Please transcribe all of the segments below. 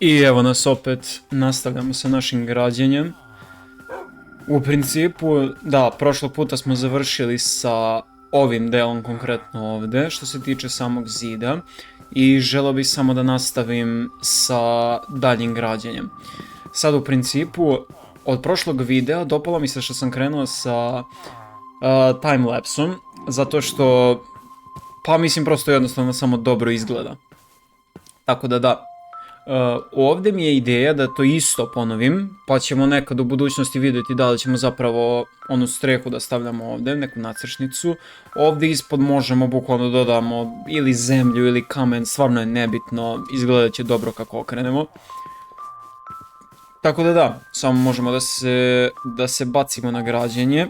I evo nas opet, nastavljamo sa našim građenjem. U principu, da, prošlog puta smo završili sa ovim delom konkretno ovdje, što se tiče samog zida. I želeo bih samo da nastavim sa daljim građenjem. Sad u principu, od prošlog videa dopalo mi se što sam krenuo sa timelapsom, zato što, pa mislim prosto jednostavno samo dobro izgleda. Tako da da. Ovdje mi je ideja da to isto ponovim, pa ćemo nekad u budućnosti vidjeti da li ćemo zapravo onu strehu da stavljamo ovdje, neku nacršnicu. Ovdje ispod možemo bukvalno dodamo ili zemlju ili kamen, stvarno je nebitno, izgledat će dobro kako okrenemo. Tako da da, samo možemo da se bacimo na građenje.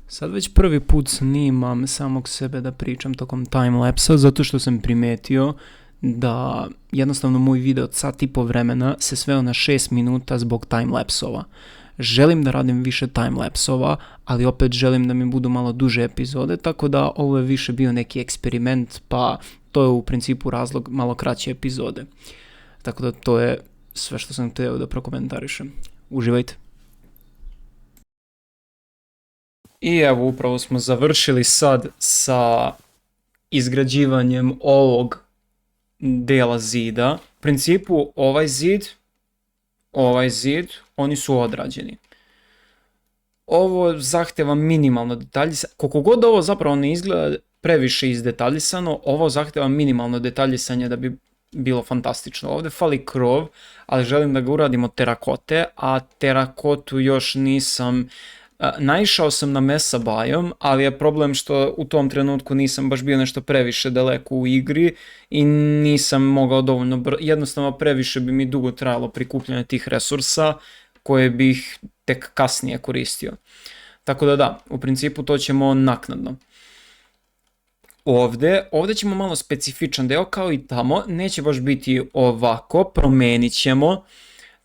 Sad već prvi put snimam samog sebe da pričam tokom timelapsa, zato što sam primetio da jednostavno moj video od sat i po vremena se sveo na 6 minuta zbog timelapsova. Želim da radim više timelapsova, ali opet želim da mi budu malo duže epizode, tako da ovo je više bio neki eksperiment, pa to je u principu razlog malo kraće epizode. Tako da to je sve što sam htio da prokomentarišem. Uživajte. I evo, upravo smo završili sad sa izgrađivanjem ovog dela zida. U principu ovaj zid, oni su odrađeni. Ovo zahteva minimalno detaljisanje. Koliko god ovo zapravo ne izgleda previše izdetaljisano, ovo zahteva minimalno detaljisanje da bi bilo fantastično. Ovdje fali krov, ali želim da ga uradim od terakote, a terakotu još nisam... Naišao sam na Mesa Biome, ali je problem što u tom trenutku nisam baš bio nešto previše daleko u igri i nisam mogao dovoljno jednostavno previše bi mi dugo trajalo prikupljanje tih resursa koje bih tek kasnije koristio. Tako da da, u principu to ćemo naknadno. Ovdje ćemo malo specifičan deo kao i tamo, neće baš biti ovako, promenit ćemo,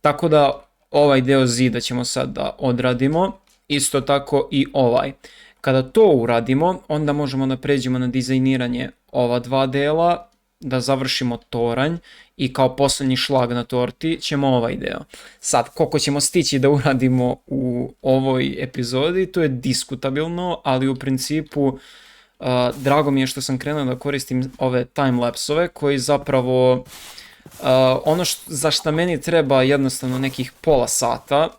tako da ovaj deo zida ćemo sad da odradimo. Isto tako i ovaj. Kada to uradimo, onda možemo da pređemo na dizajniranje ova dva dela, da završimo toranj i kao posljednji šlag na torti ćemo ovaj deo. Sad, koliko ćemo stići da uradimo u ovoj epizodi, to je diskutabilno, ali u principu drago mi je što sam krenuo da koristim ove timelapsove koji zapravo ono za što meni treba jednostavno nekih pola sata,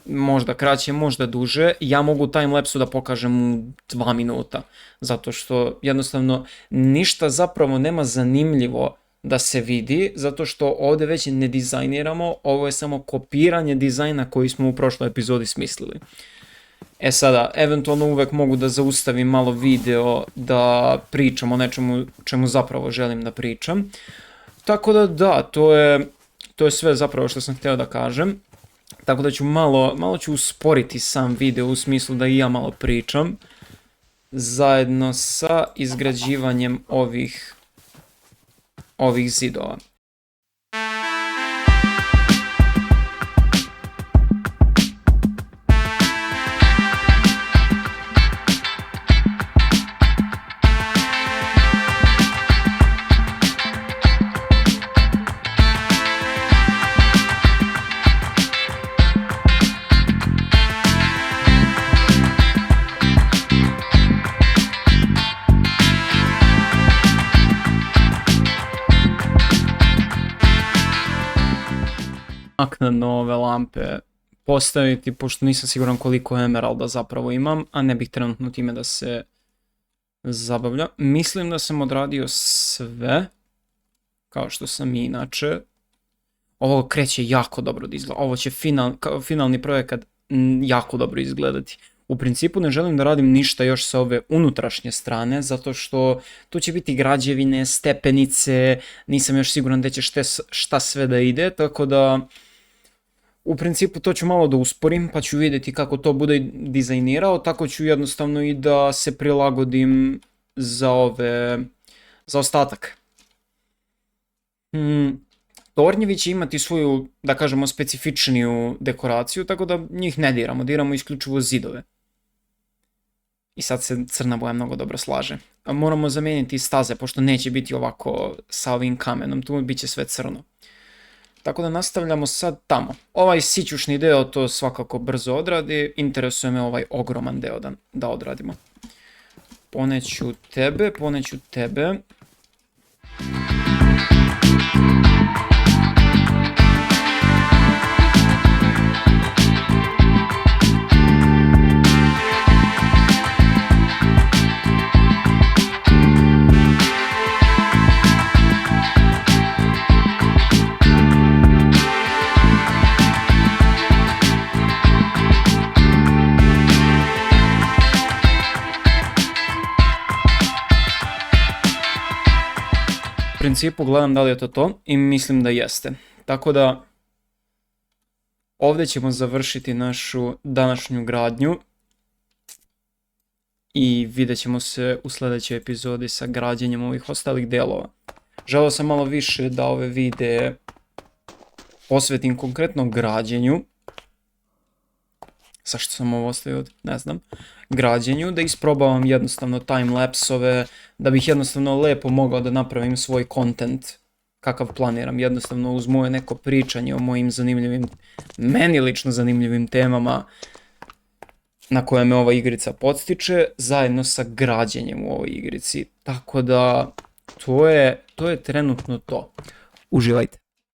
možda kraće, možda duže, ja mogu u timelapsu da pokažem u 2 minuta, zato što jednostavno ništa zapravo nema zanimljivo da se vidi, zato što ovdje već ne dizajniramo, ovo je samo kopiranje dizajna koji smo u prošloj epizodi smislili. E sada, eventualno uvek mogu da zaustavim malo video da pričam o nečemu čemu zapravo želim da pričam. Tako da da, to je sve zapravo što sam htio da kažem. Tako da ću malo ću usporiti sam video u smislu da i ja malo pričam. Zajedno sa izgrađivanjem ovih zidova. Naknadno ove lampe postaviti, pošto nisam siguran koliko emeralda zapravo imam, a ne bih trenutno time da se zabavlja. Mislim da sam odradio sve, kao što sam i inače. Ovo kreće jako dobro da izgleda, ovo će finalni projekat jako dobro izgledati. U principu ne želim da radim ništa još sa ove unutrašnje strane, zato što tu će biti građevine, stepenice, nisam još siguran da će šta sve da ide, tako da u principu to ću malo da usporim, pa ću vidjeti kako to bude dizajnirao, tako ću jednostavno i da se prilagodim za ostatak. Tornjevi će imati svoju, da kažemo, specifičniju dekoraciju, tako da njih ne diramo isključivo zidove. I sad se crna boja mnogo dobro slaže. Moramo zamijeniti staze, pošto neće biti ovako sa ovim kamenom, tu bit će sve crno. Tako da nastavljamo sad tamo. Ovaj sićušni deo to svakako brzo odradi, interesuje me ovaj ogroman deo da odradimo. Poneću tebe. U principu gledam da li je to i mislim da jeste. Tako da ovdje ćemo završiti našu današnju gradnju i vidjet ćemo se u sljedećoj epizodi sa građenjem ovih ostalih delova. Želeo sam malo više da ove videe posvetim konkretno građenju. Zašto sam ovo ostavio? Ne znam. Građenju, da isprobavam jednostavno timelapsove, da bih jednostavno lepo mogao da napravim svoj content kakav planiram, jednostavno uz moje neko pričanje o mojim zanimljivim, meni lično zanimljivim temama na koje me ova igrica podstiče, zajedno sa građenjem u ovoj igrici. Tako da, to je trenutno to. Uživajte.